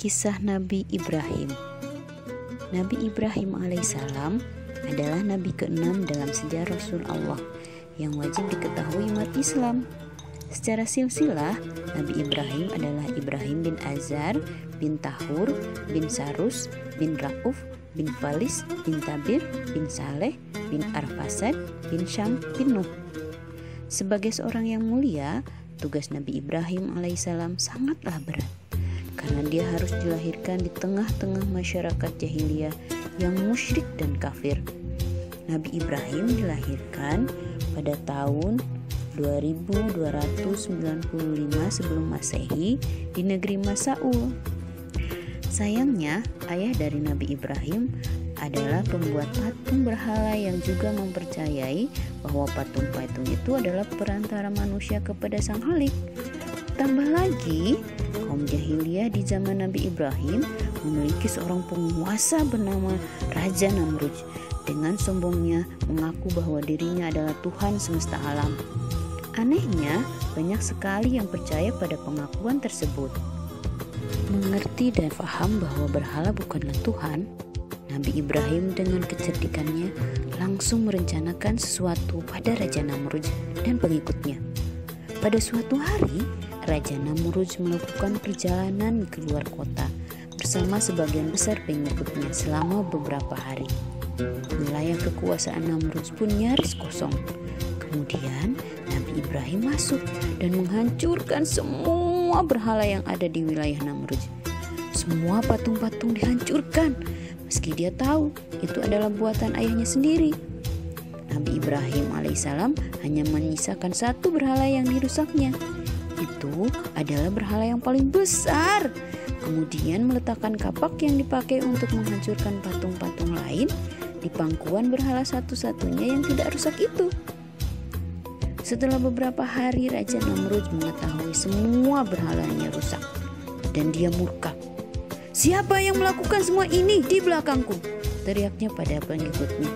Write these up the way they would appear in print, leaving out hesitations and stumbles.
Kisah Nabi Ibrahim. Nabi Ibrahim alaihissalam adalah nabi ke-6 dalam sejarah Rasul Allah yang wajib diketahui umat Islam. Secara silsilah, Nabi Ibrahim adalah Ibrahim bin Azar, bin Tahur, bin Sarus, bin Rauf, bin Falis, bin Tabir, bin Saleh, bin Arfasad, bin Syam, bin Nuh. Sebagai seorang yang mulia, tugas Nabi Ibrahim alaihissalam sangatlah berat, karena dia harus dilahirkan di tengah-tengah masyarakat jahiliyah yang musyrik dan kafir. Nabi Ibrahim dilahirkan pada tahun 2295 sebelum Masehi di negeri Masaul. Sayangnya, ayah dari Nabi Ibrahim adalah pembuat patung berhala yang juga mempercayai bahwa patung-patung itu adalah perantara manusia kepada Sang Khalik. Tambah lagi, kaum jahiliyah di zaman Nabi Ibrahim memiliki seorang penguasa bernama Raja Namrud. Dengan sombongnya mengaku bahwa dirinya adalah Tuhan semesta alam. Anehnya, banyak sekali yang percaya pada pengakuan tersebut. Mengerti dan paham bahwa berhala bukanlah Tuhan, Nabi Ibrahim dengan kecerdikannya langsung merencanakan sesuatu pada Raja Namrud dan pengikutnya. Pada suatu hari, Raja Namrud melakukan perjalanan keluar kota bersama sebagian besar pengikutnya selama beberapa hari. Wilayah kekuasaan Namrud pun nyaris kosong. Kemudian Nabi Ibrahim masuk dan menghancurkan semua berhala yang ada di wilayah Namrud. Semua patung-patung dihancurkan, meski dia tahu itu adalah buatan ayahnya sendiri. Nabi Ibrahim alaihissalam hanya menyisakan satu berhala yang dirusaknya. Itu adalah berhala yang paling besar. Kemudian meletakkan kapak yang dipakai untuk menghancurkan patung-patung lain di pangkuan berhala satu-satunya yang tidak rusak itu. Setelah beberapa hari, Raja Namrud mengetahui semua berhalanya rusak dan dia murka. "Siapa yang melakukan semua ini di belakangku?" teriaknya pada pengikutnya.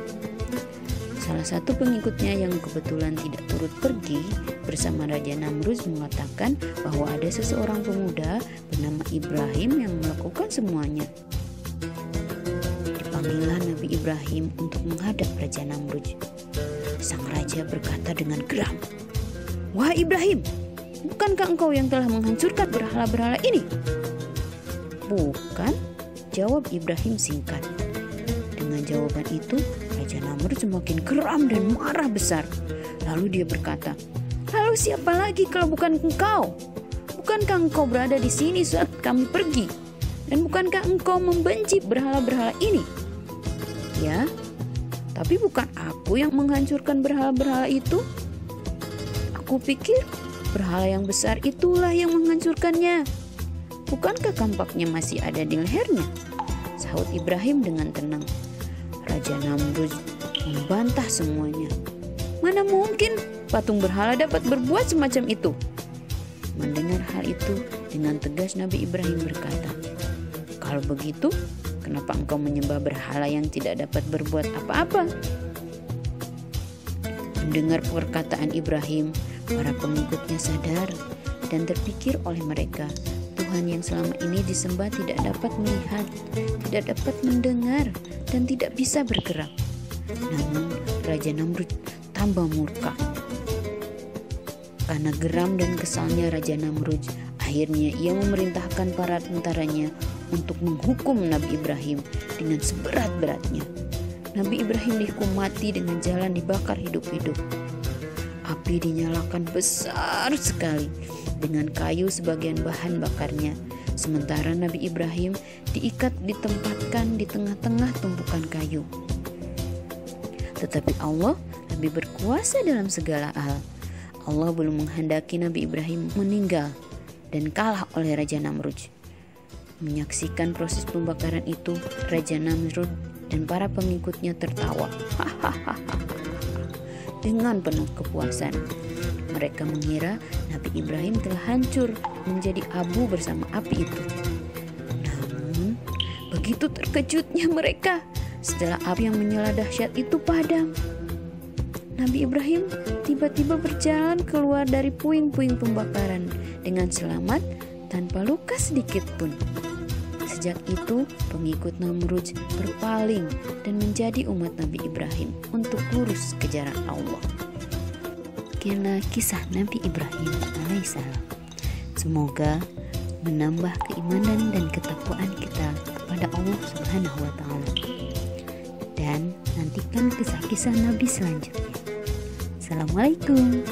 Salah satu pengikutnya yang kebetulan tidak turut pergi bersama Raja Namrud mengatakan bahwa ada seseorang pemuda bernama Ibrahim yang melakukan semuanya. Dipanggillah Nabi Ibrahim untuk menghadap Raja Namrud. Sang raja berkata dengan geram, "Wahai Ibrahim, bukankah engkau yang telah menghancurkan berhala-berhala ini?" "Bukan," jawab Ibrahim singkat. Dengan jawaban itu, Raja Namrud semakin geram dan marah besar. Lalu dia berkata, "Lalu siapa lagi kalau bukan engkau? Bukankah engkau berada di sini saat kami pergi? Dan bukankah engkau membenci berhala-berhala ini?" "Ya, tapi bukan aku yang menghancurkan berhala-berhala itu. Aku pikir berhala yang besar itulah yang menghancurkannya. Bukankah kampaknya masih ada di lehernya?" sahut Ibrahim dengan tenang. Raja Namrud membantah semuanya. "Mana mungkin patung berhala dapat berbuat semacam itu?" Mendengar hal itu, dengan tegas Nabi Ibrahim berkata, "Kalau begitu, kenapa engkau menyembah berhala yang tidak dapat berbuat apa-apa?" Mendengar perkataan Ibrahim, para pengikutnya sadar dan terpikir oleh mereka, Tuhan yang selama ini disembah tidak dapat melihat, tidak dapat mendengar, dan tidak bisa bergerak. Namun Raja Namrud tambah murka. Karena geram dan kesalnya Raja Namrud, akhirnya ia memerintahkan para tentaranya untuk menghukum Nabi Ibrahim dengan seberat-beratnya. Nabi Ibrahim dihukum mati dengan jalan dibakar hidup-hidup. Api dinyalakan besar sekali dengan kayu sebagian bahan bakarnya. Sementara Nabi Ibrahim ditempatkan di tengah-tengah tumpukan kayu. Tetapi Allah lebih berkuasa dalam segala hal. Allah belum menghendaki Nabi Ibrahim meninggal dan kalah oleh Raja Namrud. Menyaksikan proses pembakaran itu, Raja Namrud dan para pengikutnya tertawa dengan penuh kepuasan. Mereka mengira Nabi Ibrahim telah hancur menjadi abu bersama api itu. Namun, begitu terkejutnya mereka setelah api yang menyala dahsyat itu padam. Nabi Ibrahim tiba-tiba berjalan keluar dari puing-puing pembakaran dengan selamat tanpa luka sedikit pun. Sejak itu, pengikut Namrud berpaling dan menjadi umat Nabi Ibrahim untuk lurus ke jalan Allah. Sekianlah kisah Nabi Ibrahim alaihissalam. Semoga menambah keimanan dan ketakwaan kita kepada Allah Subhanahu wa Ta'ala. Dan nantikan kisah-kisah Nabi selanjutnya. Assalamualaikum.